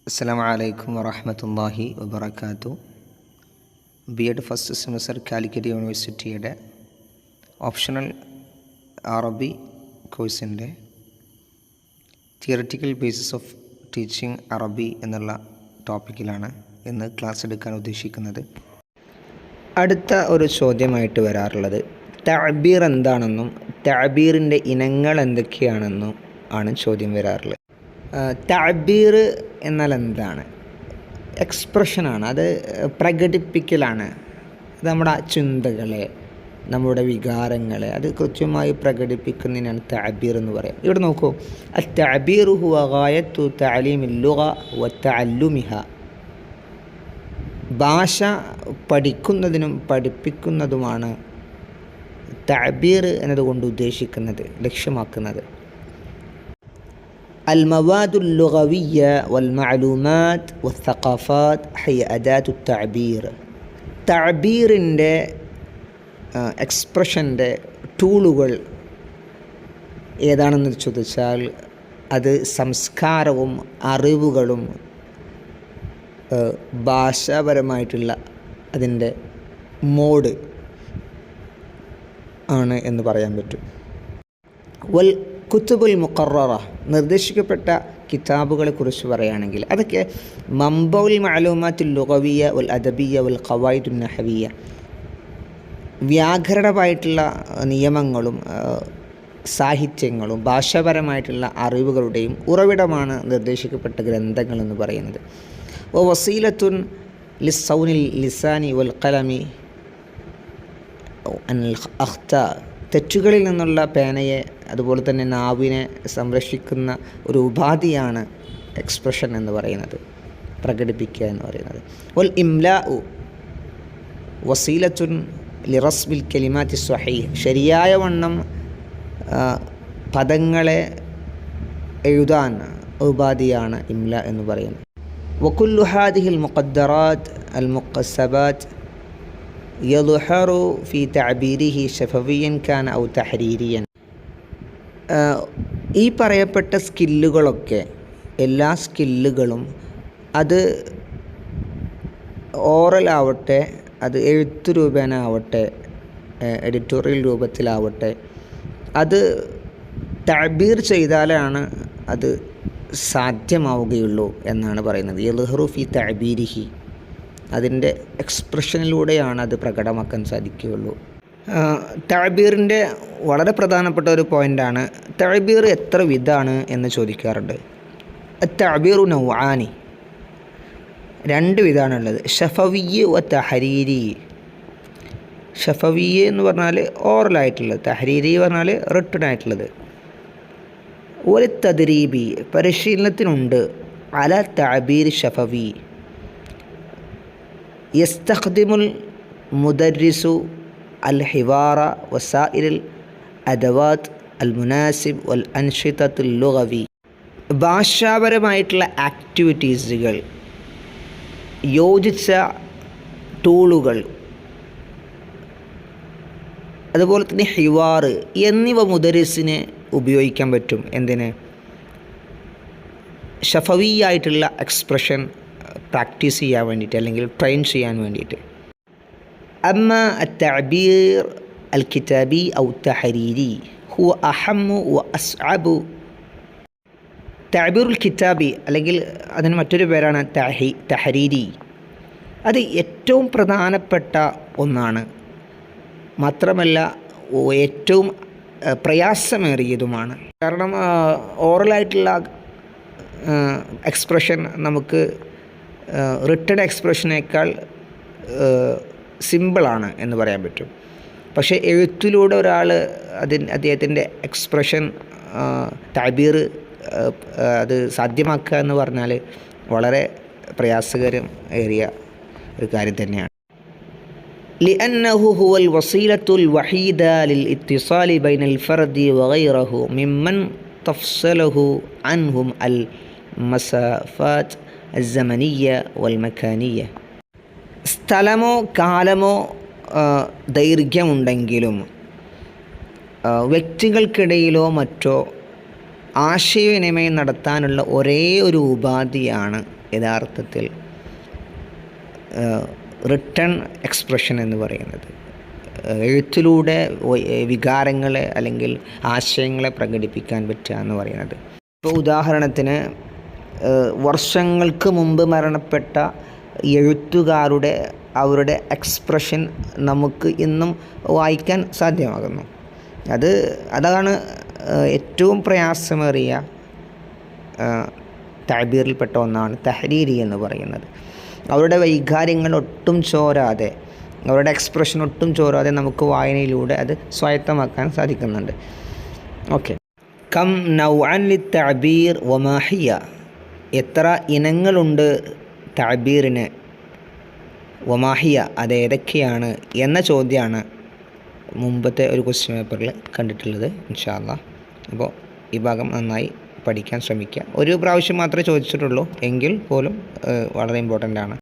അസ്സലാമു അലൈക്കും വറഹ്മത്തുള്ളാഹി വബറകാതുഹു. ബി.എഡ് ഫസ്റ്റ് സെമസ്റ്റർ കാലിക്കറ്റ് യൂണിവേഴ്സിറ്റിയുടെ ഓപ്ഷണൽ അറബി കോഴ്സിൻ്റെ തിയററ്റിക്കൽ ബേസിസ് ഓഫ് ടീച്ചിങ് അറബി എന്നുള്ള ടോപ്പിക്കിലാണ് ഇന്ന് ക്ലാസ് എടുക്കാൻ ഉദ്ദേശിക്കുന്നത്. അടുത്ത ഒരു ചോദ്യമായിട്ട് വരാറുള്ളത് തഅബീർ എന്താണെന്നും തഅബീറിൻ്റെ ഇനങ്ങൾ എന്തൊക്കെയാണെന്നും ആണ് ചോദ്യം വരാറുള്ളത്. തഅബീർ എന്നാൽ എന്താണ്? എക്സ്പ്രഷനാണ്, അത് പ്രകടിപ്പിക്കലാണ്. അത് നമ്മുടെ ചിന്തകളെ, നമ്മുടെ വികാരങ്ങളെ അത് കൃത്യമായി പ്രകടിപ്പിക്കുന്നതിനാണ് തഅബീർ എന്ന് പറയാം. ഇവിടെ നോക്കൂ, അത്തഅബീറു ഹുവ ഗായത്തു തഅലീമിൽ ലുഗ വതഅല്ലുമിഹ. ഭാഷ പഠിക്കുന്നതിനും പഠിപ്പിക്കുന്നതുമാണ് തഅബീർ എന്നതുകൊണ്ട് ഉദ്ദേശിക്കുന്നത്, ലക്ഷ്യമാക്കുന്നത്. المواد اللغوية والمعلومات والثقافات هي أداة التعبير. തഅബീറിൻ്റെ എക്സ്പ്രഷൻ്റെ ടൂളുകൾ ഏതാണെന്ന് ചോദിച്ചാൽ അത് സംസ്കാരവും അറിവുകളും ഭാഷാപരമായിട്ടുള്ള അതിൻ്റെ മോഡ് ആണ് എന്ന് പറയാൻ പറ്റും. വൽ കുത്തുബുൽ മുഖററ, നിർദ്ദേശിക്കപ്പെട്ട കിതാബുകളെക്കുറിച്ച് പറയുകയാണെങ്കിൽ അതൊക്കെ മംബഉൽ മഅലൂമാത്തുൽ ലുഗവിയ്യ വൽ അദബിയ്യ വൽ ഖവായിദുൻ നഹവിയ്യ, വ്യാകരണമായിട്ടുള്ള നിയമങ്ങളും സാഹിത്യങ്ങളും ഭാഷാപരമായിട്ടുള്ള അറിവുകളുടെയും ഉറവിടമാണ് നിർദ്ദേശിക്കപ്പെട്ട ഗ്രന്ഥങ്ങൾ എന്ന് പറയുന്നത്. വസീലത്തുൻ ലിസ്സൗനിൽ ലിസാനി വൽ ഖലമി അനിൽ അഖ്താ, തെറ്റുകളിൽ നിന്നുള്ള പേനയെ അതുപോലെ തന്നെ നാവിനെ സംരക്ഷിക്കുന്ന ഒരു ഉപാധിയാണ് എക്സ്പ്രഷൻ എന്ന് പറയുന്നത്, പ്രകടിപ്പിക്കുക എന്ന് പറയുന്നത്. വൽ ഇംലാഉ വസീലത്തുൻ ലിറസ്ബിൽ കലിമാത്തി സ്വഹീഹ്, ശരിയായ വണ്ണം പദങ്ങളെ എഴുതാൻ ഉപാധിയാണ് ഇംല എന്ന് പറയുന്നത്. വകുല്ലു ഹാദിഹിൽ മുഖദ്ദറാത്ത് അൽ മുഖസ്സബാത്ത് യദ്ഹറു ഫി തഅബീരിഹി ശഫവിയ്യൻ കാന ഔ തഹരീരിയൻ. ഈ പറയപ്പെട്ട സ്കില്ലുകളൊക്കെ, എല്ലാ സ്കില്ലുകളും അത് ഓറൽ ആവട്ടെ, അത് എഴുത്തു രൂപേണ ആവട്ടെ, എഡിറ്റോറിയൽ രൂപത്തിലാവട്ടെ, അത് തഅബീർ ചെയ്താലാണ് അത് സാധ്യമാവുകയുള്ളൂ എന്നാണ് പറയുന്നത്. യദ്ഹറു ഫി തഅബീരിഹി, അതിൻ്റെ എക്സ്പ്രഷനിലൂടെയാണ് അത് പ്രകടമാക്കാൻ സാധിക്കുകയുള്ളൂ. തഅബീറിൻ്റെ വളരെ പ്രധാനപ്പെട്ട ഒരു പോയിൻ്റാണ് തഅബീർ എത്ര വിധമാണ് എന്ന് ചോദിക്കാറുണ്ട്. തഅബീറു നൗആനി, രണ്ട് വിധമാണുള്ളത്, ഷഫവിയ്യ് വ തഹരീരി. ഷഫവിയ്യ് എന്ന് പറഞ്ഞാൽ ഓറലായിട്ടുള്ളത്, തഹരീരി പറഞ്ഞാൽ റിട്ടൺ ആയിട്ടുള്ളത്. ഒരു തദ്രീബി, പരിശീലനത്തിനുണ്ട്, അല തഅബീർ ഷഫവി. യസ്തഖ്ദിമുൽ മുദർരിസു അൽ ഹിവാറ വസായിലുൽ അദവാത്ത് അൽ മുനാസിബ് വൽ അൻഷിതത്തുൽ ലുഗവി. ഭാഷാപരമായിട്ടുള്ള ആക്ടിവിറ്റീസുകൾ, യോജിച്ച ടൂളുകൾ, അതുപോലെ തന്നെ ഹിവാർ എന്നിവ മുദരിസിന് ഉപയോഗിക്കാൻ പറ്റും. എന്തിന്? ഷഫവിയായിട്ടുള്ള എക്സ്പ്രഷൻ പ്രാക്ടീസ് ചെയ്യാൻ വേണ്ടിയിട്ട്, അല്ലെങ്കിൽ ട്രെയിൻ ചെയ്യാൻ വേണ്ടിയിട്ട്. അമ്മ അത്തഅബീർ അൽ കിതാബി ഔ തഹരീരി ഹുവ അഹമ്മു വ അസ്അബു. തഅബീറുൽ കിതാബി, അല്ലെങ്കിൽ അതിന് മറ്റൊരു പേരാണ് തഹരീരി, അത് ഏറ്റവും പ്രധാനപ്പെട്ട ഒന്നാണ്, മാത്രമല്ല ഏറ്റവും പ്രയാസമേറിയതുമാണ്. കാരണം ഓറലായിട്ടുള്ള എക്സ്പ്രഷൻ നമുക്ക് റിട്ടൺ എക്സ്പ്രഷനേക്കാൾ സിമ്പിളാണ് എന്ന് പറയാൻ പറ്റും. പക്ഷേ എഴുത്തിലൂടെ ഒരാൾ അദ്ദേഹത്തിൻ്റെ എക്സ്പ്രഷൻ തഅബീർ അത് സാധ്യമാക്കുക എന്ന് പറഞ്ഞാൽ വളരെ പ്രയാസകരം ഏറിയ ഒരു കാര്യം തന്നെയാണ്. ലിഅന്നഹു ഹുവൽ വസീലത്തുൽ വഹീദ ലിൽ ഇത്തിസാലി ബൈനൽ ഫർദി വഗൈറഹു മിമ്മൻ തഫ്സലഹു അൻഹും അൽ മസാഫാത്ത് അസ്സമനിയ്യ വൽ മക്കാനിയ്യ. സ്ഥലമോ കാലമോ ദൈർഘ്യമുണ്ടെങ്കിലും വ്യക്തികൾക്കിടയിലോ മറ്റോ ആശയവിനിമയം നടത്താനുള്ള ഒരേ ഒരു ഉപാധിയാണ് യഥാർത്ഥത്തിൽ റിട്ടൺ എക്സ്പ്രഷൻ എന്ന് പറയുന്നത്. എഴുത്തിലൂടെ വികാരങ്ങളെ അല്ലെങ്കിൽ ആശയങ്ങളെ പ്രകടിപ്പിക്കാൻ പറ്റുക എന്ന് പറയുന്നത്. ഇപ്പോൾ ഉദാഹരണത്തിന് വർഷങ്ങൾക്ക് മുമ്പ് മരണപ്പെട്ട എഴുത്തുകാരുടെ അവരുടെ എക്സ്പ്രഷൻ നമുക്ക് ഇന്നും വായിക്കാൻ സാധ്യമാകുന്നു. അതാണ് ഏറ്റവും പ്രയാസമേറിയ തഅബീറിൽപ്പെട്ട ഒന്നാണ് തഹരീരി എന്ന് പറയുന്നത്. അവരുടെ വൈകാര്യങ്ങൾ ഒട്ടും ചോരാതെ, അവരുടെ എക്സ്പ്രഷൻ ഒട്ടും ചോരാതെ നമുക്ക് വായനയിലൂടെ അത് സ്വായത്തമാക്കാൻ സാധിക്കുന്നുണ്ട്. ഓക്കെ. കം നൗഅൻ ലിത്തഅബീർ വമാ ഹിയ, എത്ര ഇനങ്ങളുണ്ട് തഅബീറിന്, വമാ ഹിയ അത് ഏതൊക്കെയാണ് എന്ന ചോദ്യമാണ് മുമ്പത്തെ ഒരു ക്വസ്റ്റ്യൻ പേപ്പറിൽ കണ്ടിട്ടുള്ളത്. ഇൻഷാ അല്ലാഹ്. അപ്പോൾ ഈ ഭാഗം നന്നായി പഠിക്കാൻ ശ്രമിക്കുക. ഒരു പ്രാവശ്യം മാത്രമേ ചോദിച്ചിട്ടുള്ളൂ എങ്കിൽ പോലും വളരെ ഇമ്പോർട്ടൻ്റ് ആണ്.